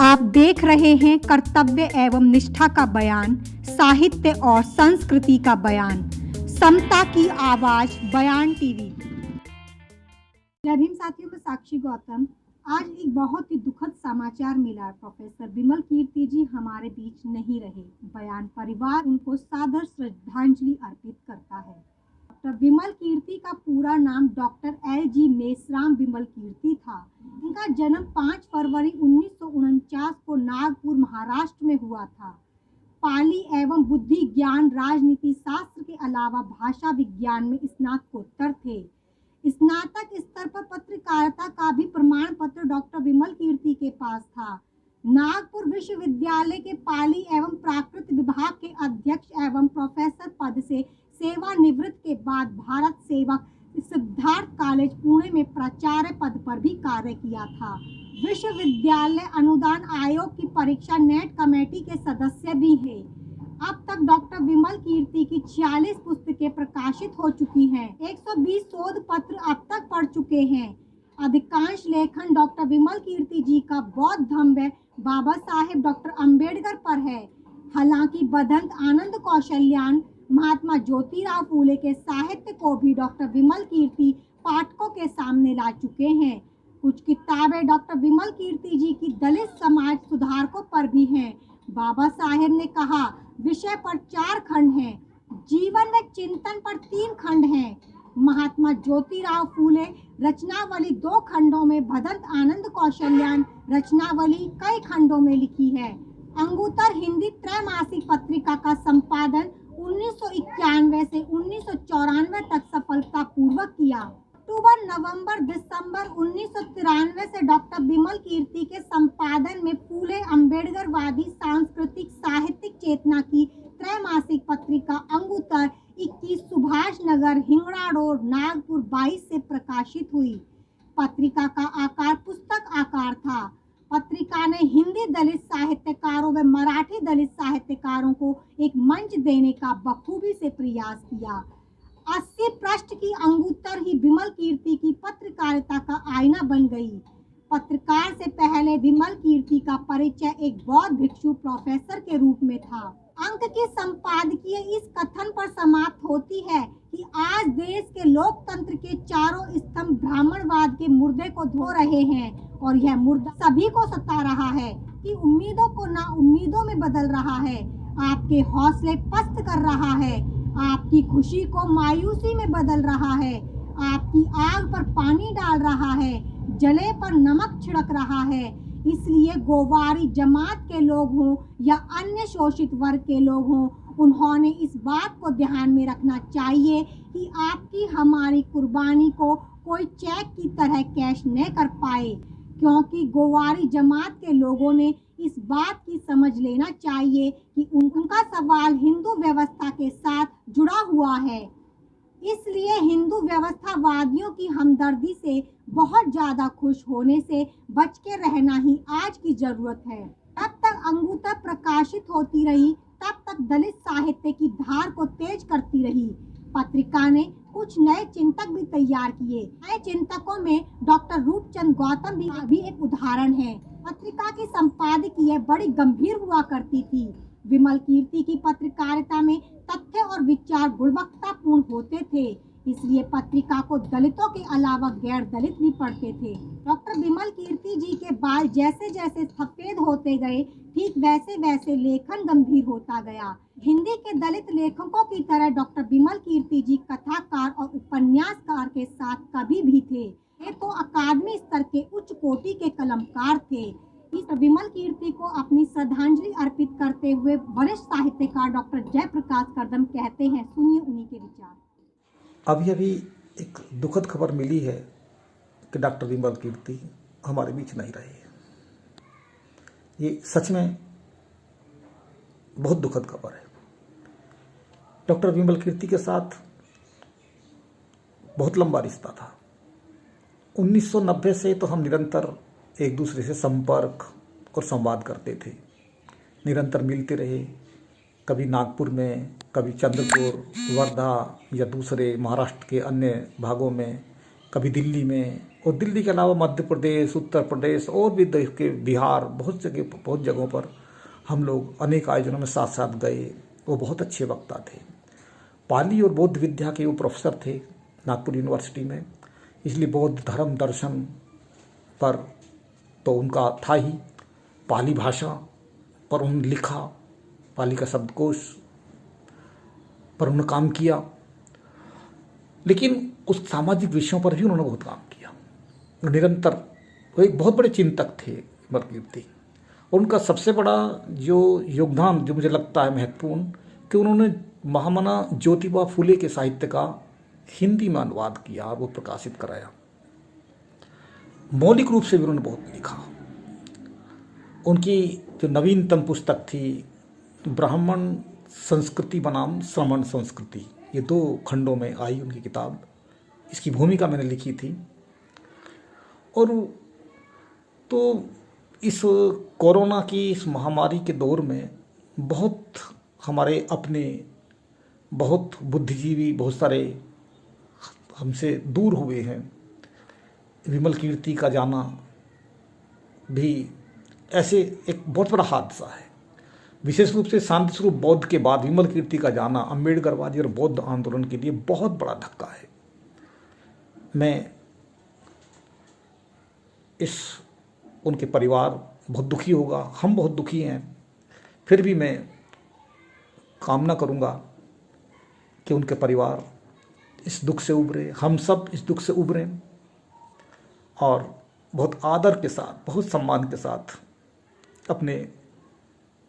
आप देख रहे हैं कर्तव्य एवं निष्ठा का बयान, साहित्य और संस्कृति का बयान, समता की आवाज बयान टीवी। जय भीम साथियों, में साक्षी गौतम। आज एक बहुत ही दुखद समाचार मिला। प्रोफेसर विमल कीर्ति जी हमारे बीच नहीं रहे। बयान परिवार उनको सादर श्रद्धांजलि अर्पित करता है। डॉक्टर विमल कीर्ति का पूरा नाम डॉक्टर LG मेसराम विमल कीर्ति था। इनका जन्म 5 फरवरी 1949 को नागपुर, महाराष्ट्र में हुआ था। पाली एवं बुद्धि ज्ञान, राजनीति शास्त्र के अलावा भाषा विज्ञान में स्नातकोत्तर थे। स्नातक स्तर पर पत्रकारिता का भी प्रमाण पत्र डॉक्टर विमल कीर्ति के पास था। नागपुर विश्वविद्यालय के पाली एवं प्राकृत विभाग के अध्यक्ष एवं प्रोफेसर पद से सेवानिवृत्त के बाद भारत सेवक सिद्धार्थ कॉलेज पुणे में प्राचार्य पद पर भी कार्य किया था। विश्वविद्यालय अनुदान आयोग की परीक्षा नेट कमेटी के सदस्य भी हैं। अब तक डॉक्टर विमल कीर्ति की 46 पुस्तकें प्रकाशित हो चुकी हैं। 120 शोध पत्र अब तक पढ़ चुके हैं। अधिकांश लेखन डॉक्टर विमल कीर्ति जी का बौद्ध धम्म बाबा साहेब डॉक्टर अंबेडकर पर है। हालांकि बदंत आनंद कौशल्यान, महात्मा ज्योतिराव फूले के साहित्य को भी डॉक्टर विमल कीर्ति पाठकों के सामने ला चुके हैं। कुछ किताबें डॉक्टर विमल कीर्ति जी की दलित समाज सुधारकों पर भी हैं। बाबा साहेब ने कहा, विषय पर 4 खंड हैं, जीवन में चिंतन पर 3 खंड हैं। महात्मा ज्योतिराव फूले रचनावली 2 खंडों में, भदंत आनंद कौशल्यान रचनावली कई खंडों में लिखी है। अंगुतर हिंदी त्रैमासिक पत्रिका का संपादन 1991 से 1994 तक सफलतापूर्वक किया। अक्टूबर, नवंबर, दिसंबर 1993 से डॉक्टर विमल कीर्ति के संपादन में फूले अम्बेडकरवादी सांस्कृतिक साहित्यिक चेतना की त्रैमासिक पत्रिका अंगुतर 21 सुभाष नगर, हिंगड़ा रोड, नागपुर 22 से प्रकाशित हुई। पत्रिका का आकार पुस्तक आकार था। पत्रिका ने हिंदी दलित साहित्यकारों व मराठी दलित साहित्यकारों को एक मंच देने का बखूबी से प्रयास किया। 80 पृष्ठ की अंगुतर ही विमल कीर्ति की पत्रकारिता का आईना बन गई। पत्रकार से पहले विमल कीर्ति का परिचय एक बौद्ध भिक्षु प्रोफेसर के रूप में था। अंक की संपादकीय इस कथन पर समाप्त होती है कि आज देश के लोकतंत्र के चारों स्तंभ ब्राह्मणवाद के मुर्दे को धो रहे हैं और यह मुर्दा सभी को सता रहा है कि उम्मीदों को ना उम्मीदों में बदल रहा है, आपके हौसले पस्त कर रहा है, आपकी खुशी को मायूसी में बदल रहा है, आपकी आग पर पानी डाल रहा है, जले पर नमक छिड़क रहा है। इसलिए गोवारी जमात के लोग हों या अन्य शोषित वर्ग के लोग हों, उन्होंने इस बात को ध्यान में रखना चाहिए कि आपकी हमारी कुर्बानी को कोई चेक की तरह कैश न कर पाए, क्योंकि गोवारी जमात के लोगों ने इस बात की समझ लेना चाहिए कि उनका सवाल हिंदू व्यवस्था के साथ जुड़ा हुआ है। इसलिए हिंदू व्यवस्थावादियों की हमदर्दी से बहुत ज्यादा खुश होने से बच के रहना ही आज की जरूरत है। तब तक अंगुतर प्रकाशित होती रही, तब तक दलित साहित्य की धार को तेज करती रही। पत्रिका ने कुछ नए चिंतक भी तैयार किए। नए चिंतकों में डॉक्टर रूपचंद गौतम भी एक उदाहरण है। पत्रिका की संपादकीय बड़ी गंभीर हुआ करती थी। विमल कीर्ति की पत्रकारिता में तथ्य और विचार गुणवत्तापूर्ण होते थे, इसलिए पत्रिका को दलितों के अलावा गैर दलित भी पढ़ते थे। डॉक्टर विमल कीर्ति जी के बाल जैसे जैसे सफेद होते गए, ठीक वैसे वैसे लेखन गंभीर होता गया। हिंदी के दलित लेखकों की तरह डॉक्टर विमल कीर्ति जी कथाकार और उपन्यासकार के साथ कवि भी थे। ये तो अकादमी स्तर के उच्च कोटि के कलमकार थे। इस विमल कीर्ति को अपनी श्रद्धांजलि अर्पित करते हुए वरिष्ठ साहित्यकार डॉक्टर जयप्रकाश करदम कहते हैं, सुनिए उन्हीं के विचार। अभी एक दुखद खबर मिली है कि डॉक्टर विमल कीर्ति हमारे बीच नहीं रहे। ये सच में बहुत दुखद खबर है। डॉक्टर विमल कीर्ति के साथ बहुत लंबा रिश्ता था। 1990 से तो हम निरंतर एक दूसरे से संपर्क और संवाद करते थे, निरंतर मिलते रहे। कभी नागपुर में, कभी चंद्रपुर, वर्धा या दूसरे महाराष्ट्र के अन्य भागों में, कभी दिल्ली में, और दिल्ली के अलावा मध्य प्रदेश, उत्तर प्रदेश और भी देश के बिहार, बहुत जगहों पर हम लोग अनेक आयोजनों में साथ साथ गए। वो बहुत अच्छे वक्ता थे। पाली और बौद्ध विद्या के वो प्रोफेसर थे नागपुर यूनिवर्सिटी में, इसलिए बौद्ध धर्म दर्शन पर तो उनका था ही। पाली भाषा पर उन्होंने लिखा, पाली का शब्दकोश पर उन्होंने काम किया, लेकिन उस सामाजिक विषयों पर भी उन्होंने बहुत काम किया निरंतर। वो एक बहुत बड़े चिंतक थे विमल कीर्ति। और उनका सबसे बड़ा जो योगदान जो मुझे लगता है महत्वपूर्ण, कि उन्होंने महामना ज्योतिबा फुले के साहित्य का हिंदी में अनुवाद किया और वो प्रकाशित कराया। मौलिक रूप से भी उन्होंने बहुत लिखा। उनकी जो नवीनतम पुस्तक थी ब्राह्मण संस्कृति बनाम श्रमण संस्कृति, ये 2 खंडों में आई उनकी किताब। इसकी भूमिका मैंने लिखी थी। और तो इस कोरोना की इस महामारी के दौर में बहुत हमारे अपने बहुत बुद्धिजीवी बहुत सारे हमसे दूर हुए हैं। विमल कीर्ति का जाना भी ऐसे एक बहुत बड़ा हादसा है। विशेष रूप से शांति स्वरूप बौद्ध के बाद विमल कीर्ति का जाना अम्बेडकरवादी और बौद्ध आंदोलन के लिए बहुत बड़ा धक्का है। मैं उनके परिवार बहुत दुखी होगा, हम बहुत दुखी हैं, फिर भी मैं कामना करूंगा कि उनके परिवार इस दुख से उभरे, हम सब इस दुख से उभरें और बहुत आदर के साथ, बहुत सम्मान के साथ अपने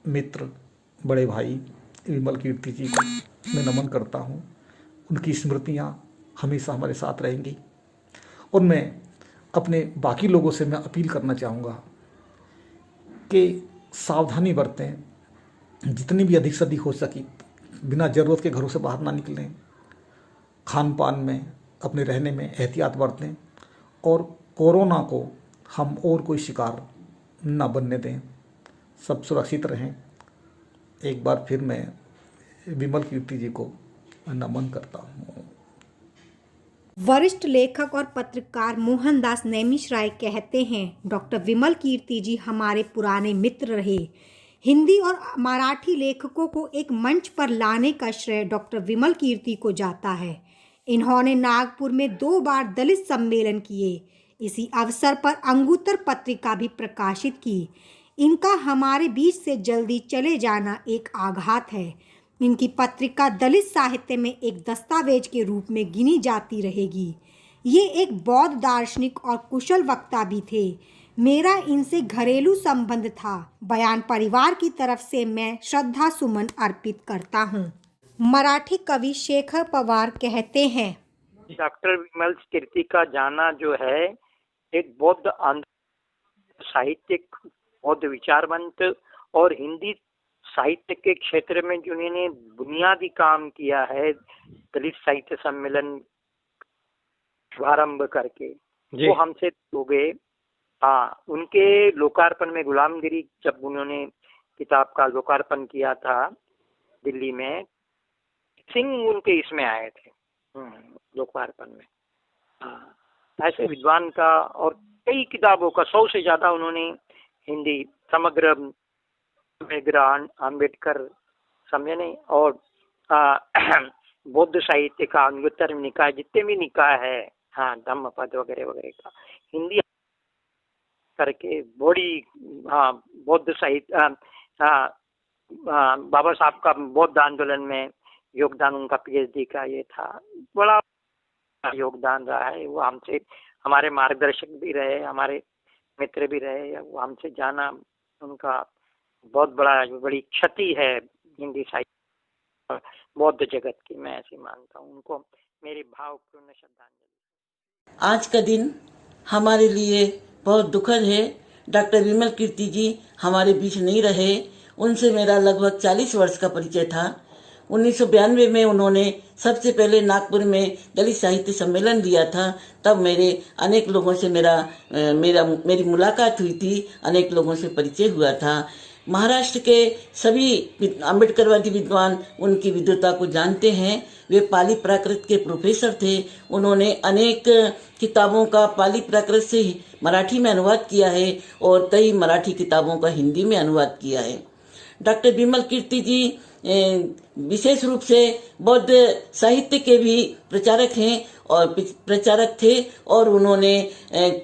मित्र, बड़े भाई विमल कीर्ति जी को मैं नमन करता हूँ। उनकी स्मृतियाँ हमेशा हमारे साथ रहेंगी। और मैं अपने बाकी लोगों से मैं अपील करना चाहूँगा कि सावधानी बरतें, जितनी भी अधिक से अधिक हो सके बिना ज़रूरत के घरों से बाहर ना निकलें, खान पान में अपने रहने में एहतियात बरतें और कोरोना को हम और कोई शिकार न बनने दें। सब सुरक्षित रहें। एक बार फिर मैं विमल कीर्ति जी को नमन करता हूँ। वरिष्ठ लेखक और पत्रकार मोहनदास नैमिषराय कहते हैं, डॉक्टर विमल कीर्ति जी हमारे पुराने मित्र रहे। हिंदी और मराठी लेखकों को एक मंच पर लाने का श्रेय डॉक्टर विमल कीर्ति को जाता है। इन्होंने नागपुर में 2 बार दलित सम्मेलन किए। इसी अवसर पर अंगुत्तर पत्रिका भी प्रकाशित की। इनका हमारे बीच से जल्दी चले जाना एक आघात है। इनकी पत्रिका दलित साहित्य में एक दस्तावेज के रूप में गिनी जाती रहेगी। ये एक बौद्ध दार्शनिक और कुशल वक्ता भी थे। मेरा इनसे घरेलू संबंध था। बयान परिवार की तरफ से मैं श्रद्धा सुमन अर्पित करता हूँ। मराठी कवि शेखर पवार कहते हैं, डॉक्टर विमल कीर्ति का जाना जो है एक बौद्ध आंदोलन, साहित्यिक, बौद्ध विचारवंत और हिंदी साहित्य के क्षेत्र में जिन्होंने बुनियादी काम किया है, दलित साहित्य सम्मेलन शुभारंभ करके, वो हमसे हो गए। हाँ, उनके लोकार्पण में गुलामगिरी जब उन्होंने किताब का लोकार्पण किया था दिल्ली में, सिंह उनके इसमें आए थे लोकार्पण में। हाँ, ऐसे विद्वान का और कई किताबों का 100 से ज्यादा उन्होंने हिंदी समग्र आम्बेडकर समझने और बौद्ध साहित्य का अंगुत्तर निकाय, जितने भी निकाय है, हाँ, धम्मपद वगैरह वगैरह का हिंदी करके बड़ी, हाँ, बौद्ध साहित्य, बाबा साहब का बौद्ध आंदोलन में योगदान उनका पीएचडी का ये था, बड़ा योगदान रहा है। वो हमसे, हमारे मार्गदर्शक भी रहे, हमारे मित्र भी रहे। वो हमसे जाना उनका बहुत बड़ी क्षति है हिंदी साहित्य बौद्ध जगत की, मैं ऐसे मानता हूँ। उनको मेरी भावपूर्ण श्रद्धांजलि। आज का दिन हमारे लिए बहुत दुखद है। डॉक्टर विमल कीर्ति जी हमारे बीच नहीं रहे। उनसे मेरा लगभग 40 वर्ष का परिचय था। 1992 में उन्होंने सबसे पहले नागपुर में दलित साहित्य सम्मेलन दिया था। तब मेरे अनेक लोगों से मेरी मुलाकात हुई थी, अनेक लोगों से परिचय हुआ था। महाराष्ट्र के सभी अम्बेडकरवादी विद्वान उनकी विद्वता को जानते हैं। वे पाली प्राकृत के प्रोफेसर थे। उन्होंने अनेक किताबों का पाली प्राकृत से मराठी में अनुवाद किया है और कई मराठी किताबों का हिंदी में अनुवाद किया है। डॉक्टर बिमल कीर्ति जी विशेष रूप से बौद्ध साहित्य के भी प्रचारक थे और उन्होंने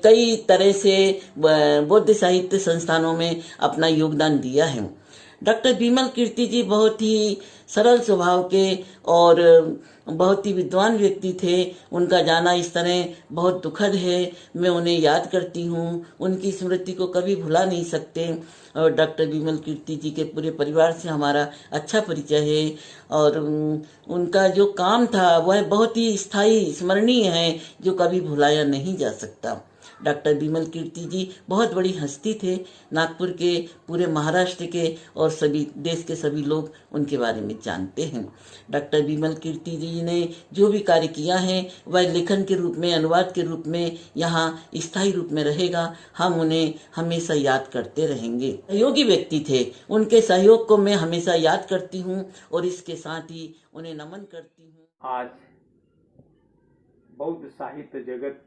कई तरह से बौद्ध साहित्य संस्थानों में अपना योगदान दिया है। डॉक्टर बिमल कीर्ति जी बहुत ही सरल स्वभाव के और बहुत ही विद्वान व्यक्ति थे। उनका जाना इस तरह बहुत दुखद है। मैं उन्हें याद करती हूँ, उनकी स्मृति को कभी भुला नहीं सकते। और डॉक्टर बिमल कीर्ति जी के पूरे परिवार से हमारा अच्छा परिचय है और उनका जो काम था वह बहुत ही स्थायी स्मरणीय है, जो कभी भुलाया नहीं जा सकता। डॉक्टर बिमल कीर्ति जी बहुत बड़ी हस्ती थे। नागपुर के, पूरे महाराष्ट्र के और सभी देश के सभी लोग उनके बारे में जानते हैं। डॉक्टर बिमल कीर्ति जी ने जो भी कार्य किया है वह लेखन के रूप में, अनुवाद के रूप में यहाँ स्थायी रूप में रहेगा। हम उन्हें हमेशा याद करते रहेंगे। सहयोगी व्यक्ति थे, उनके सहयोग को मैं हमेशा याद करती हूँ और इसके साथ ही उन्हें नमन करती हूँ। आज बौद्ध साहित्य जगत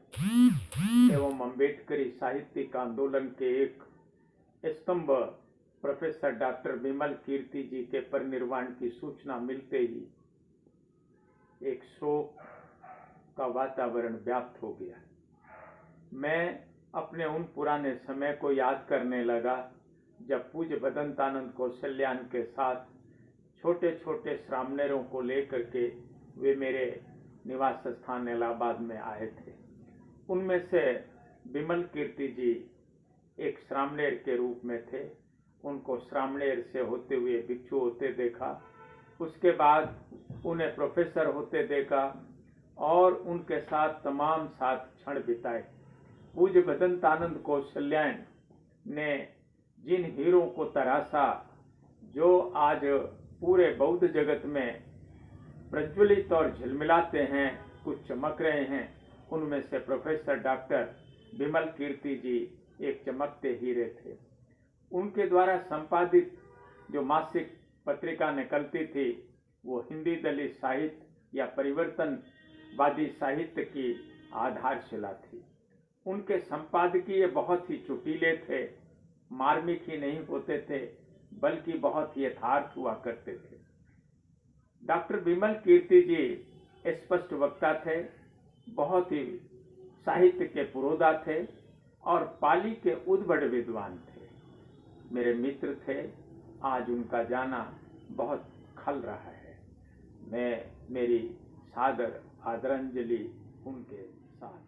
एवं अम्बेडकरी साहित्यिक आंदोलन के एक स्तंभ प्रोफेसर डॉक्टर बिमल कीर्ति जी के परिनिर्वाण की सूचना मिलते ही एक शोक का वातावरण व्याप्त हो गया। मैं अपने उन पुराने समय को याद करने लगा जब पूज्य भदंतानंद कौशल्यान के साथ छोटे छोटे श्रामणेरों को लेकर के वे मेरे निवास स्थान इलाहाबाद में आए थे। उनमें से बिमल कीर्ति जी एक श्रामणेर के रूप में थे। उनको श्रामणेर से होते हुए भिक्षु होते देखा, उसके बाद उन्हें प्रोफेसर होते देखा और उनके साथ तमाम 7 क्षण बिताए। पूज्य भदंतानंद कौशल्यान ने जिन हीरों को तराशा, जो आज पूरे बौद्ध जगत में प्रज्वलित और झिलमिलाते हैं, कुछ चमक रहे हैं, उनमें से प्रोफेसर डॉक्टर बिमल कीर्ति जी एक चमकते हीरे थे। उनके द्वारा संपादित जो मासिक पत्रिका निकलती थी वो हिंदी दलित साहित्य या परिवर्तनवादी साहित्य की आधारशिला थी। उनके संपादकीय बहुत ही चुटीले थे, मार्मिक ही नहीं होते थे, बल्कि बहुत ही यथार्थ हुआ करते थे। डॉक्टर बिमल कीर्ति जी स्पष्ट वक्ता थे, बहुत ही साहित्य के पुरोधा थे और पाली के उद्बड़ विद्वान थे। मेरे मित्र थे। आज उनका जाना बहुत खल रहा है। मैं मेरी सादर आदरांजलि उनके साथ।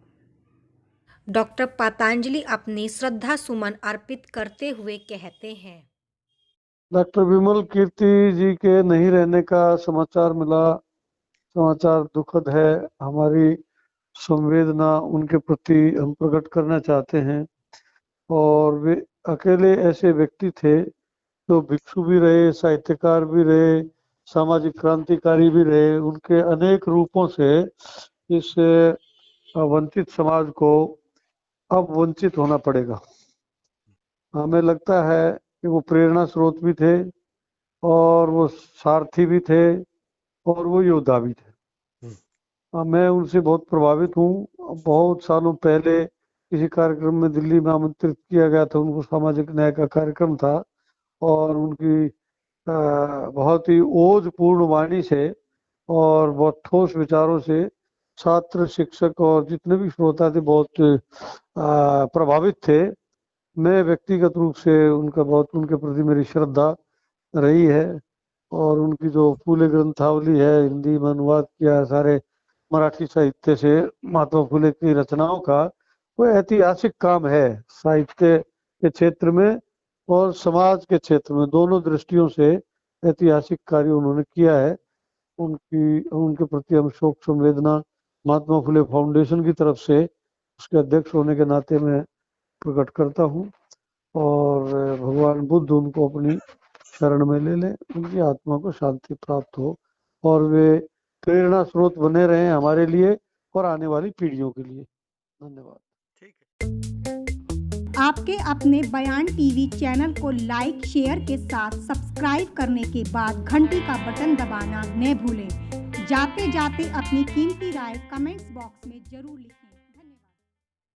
डॉक्टर पतंजलि अपनी श्रद्धा सुमन अर्पित करते हुए कहते हैं, डॉक्टर बिमल कीर्ति जी के नहीं रहने का समाचार मिला। समाचार दुखद है। हमारी संवेदना उनके प्रति हम प्रकट करना चाहते हैं। और वे अकेले ऐसे व्यक्ति थे जो भिक्षु भी रहे, साहित्यकार भी रहे, सामाजिक क्रांतिकारी भी रहे। उनके अनेक रूपों से इस वंचित समाज को अब वंचित होना पड़ेगा। हमें लगता है कि वो प्रेरणा स्रोत भी थे और वो सारथी भी थे और वो योद्धा भी थे। मैं उनसे बहुत प्रभावित हूँ। बहुत सालों पहले किसी कार्यक्रम में दिल्ली में आमंत्रित किया गया था। उनको सामाजिक न्याय का कार्यक्रम था और उनकी बहुत ही ओजपूर्ण वाणी से और बहुत ठोस विचारों से छात्र, शिक्षक और जितने भी श्रोता थे बहुत प्रभावित थे। मैं व्यक्तिगत रूप से उनके प्रति मेरी श्रद्धा रही है और उनकी जो फूले ग्रंथावली है, हिंदी में अनुवाद किया है सारे मराठी साहित्य से महात्मा फुले की रचनाओं का, वो ऐतिहासिक काम है साहित्य के क्षेत्र में और समाज के क्षेत्र में। दोनों दृष्टियों से ऐतिहासिक कार्य उन्होंने किया है। उनके प्रति हम शोक संवेदना महात्मा फुले फाउंडेशन की तरफ से उसके अध्यक्ष होने के नाते मैं प्रकट करता हूँ और भगवान बुद्ध उनको अपनी शरण में ले लें, उनकी आत्मा को शांति प्राप्त हो और वे प्रेरणा स्रोत बने रहें हमारे लिए और आने वाली पीढ़ियों के लिए। धन्यवाद। आपके अपने बयान टीवी चैनल को लाइक शेयर के साथ सब्सक्राइब करने के बाद घंटी का बटन दबाना न भूलें। जाते जाते अपनी कीमती राय कमेंट्स बॉक्स में जरूर लिखें।